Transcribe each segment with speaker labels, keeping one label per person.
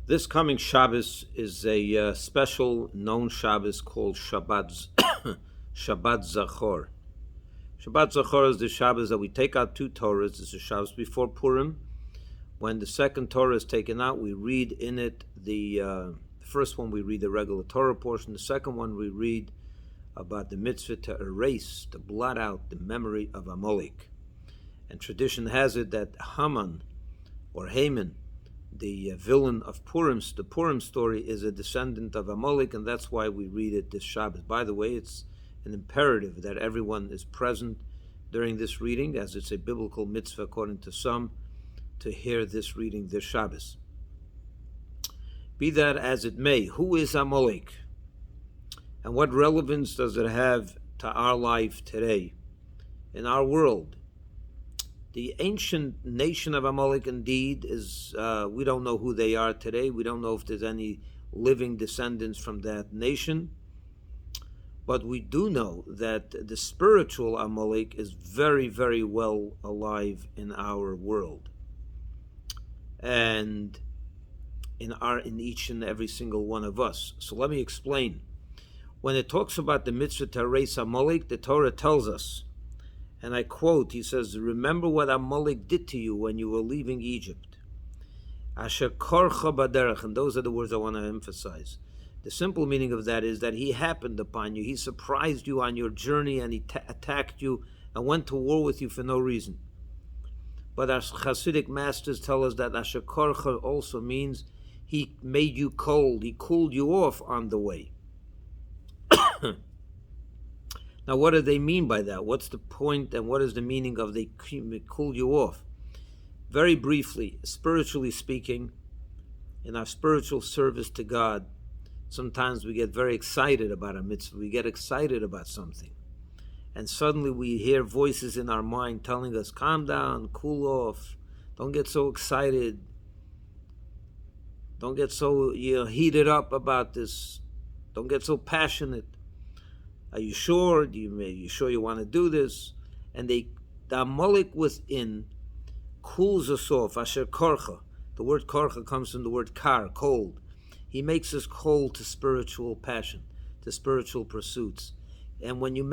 Speaker 1: This coming Shabbos is a special known Shabbos called Shabbat Shabbat Zachor. Shabbat Zachor is the Shabbos that we take out two Torahs. It's the Shabbos before Purim. When the second Torah is taken out, we read in it the first one we read the regular Torah portion. The second one we read about the mitzvah to erase, to blot out the memory of Amalek. And tradition has it that Haman or Haman, the villain of Purim, the Purim story, is a descendant of Amalek, and that's why we read it this Shabbos. By the way, it's an imperative that everyone is present during this reading, as it's a biblical mitzvah according to some, to hear this reading this Shabbos. Be that as it may, who is Amalek? And what relevance does it have to our life today, in our world? The ancient nation of Amalek indeed is, we don't know who they are today. We don't know if there's any living descendants from that nation. But we do know that the spiritual Amalek is very, very well alive in our world. And in each and every single one of us. So let me explain. When it talks about the mitzvah to erase Amalek, the Torah tells us, and I quote, he says, remember what Amalek did to you when you were leaving Egypt. Asher korcha baderech, and those are the words I want to emphasize. The simple meaning of that is that he happened upon you. He surprised you on your journey, and he attacked you and went to war with you for no reason. But our Hasidic masters tell us that Asher korcha also means he made you cold. He cooled you off on the way. Now, what do they mean by that? What's the point, and what is the meaning of they cool you off? Very briefly, spiritually speaking, in our spiritual service to God, sometimes we get very excited about a mitzvah. We get excited about something. And suddenly we hear voices in our mind telling us, calm down, cool off, don't get so excited. Don't get so heated up about this. Don't get so passionate. Are you sure? Are you sure you want to do this? And the Amalek within cools us off. Asher korcha. The word korcha comes from the word kar, cold. He makes us cold to spiritual passion, to spiritual pursuits. And when you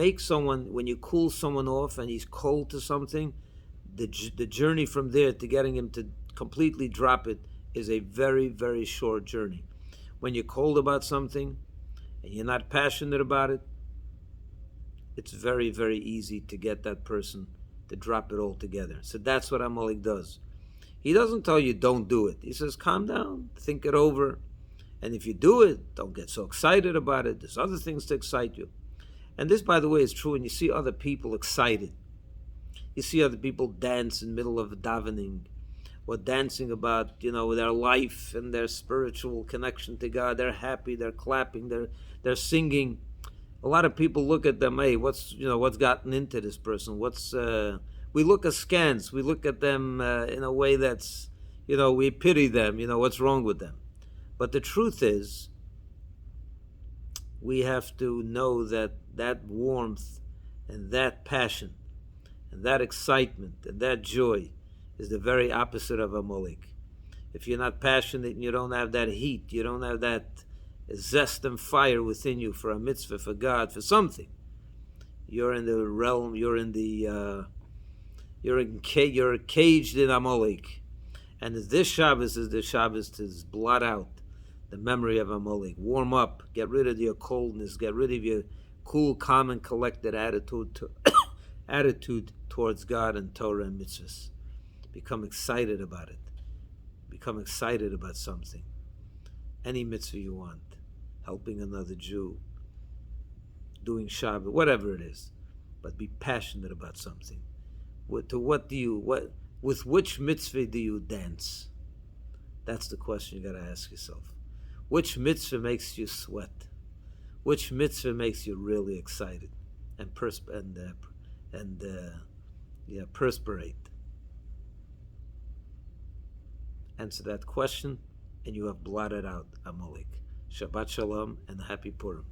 Speaker 1: cool someone off and he's cold to something, the journey from there to getting him to completely drop it is a very, very short journey. When you're cold about something and you're not passionate about it, it's very, very easy to get that person to drop it altogether. So that's what Amalek does. He doesn't tell you don't do it. He says, calm down, think it over. And if you do it, don't get so excited about it. There's other things to excite you. And this, by the way, is true when you see other people excited. You see other people dance in the middle of davening, or dancing about, their life and their spiritual connection to God. They're happy, they're clapping, they're singing. A lot of people look at them, hey, what's gotten into this person? We look askance. We look at them in a way that's, we pity them. What's wrong with them? But the truth is, we have to know that warmth and that passion and that excitement and that joy is the very opposite of Amalek. If you're not passionate and you don't have that heat, you don't have that zest and fire within you for a mitzvah, for God, for something, you're in the realm, you're caged in Amalek. And this Shabbos is the Shabbos to blot out the memory of Amalek. Warm up, get rid of your coldness, get rid of your cool, calm, and collected attitude towards God and Torah and mitzvahs. Become excited about it. Become excited about something. Any mitzvah you want, helping another Jew, doing Shabbat, whatever it is, but be passionate about something. With which mitzvah do you dance? That's the question you got to ask yourself. Which mitzvah makes you sweat? Which mitzvah makes you really excited and perspirate? Answer that question, and you have blotted out Amalek. Shabbat Shalom and Happy Purim.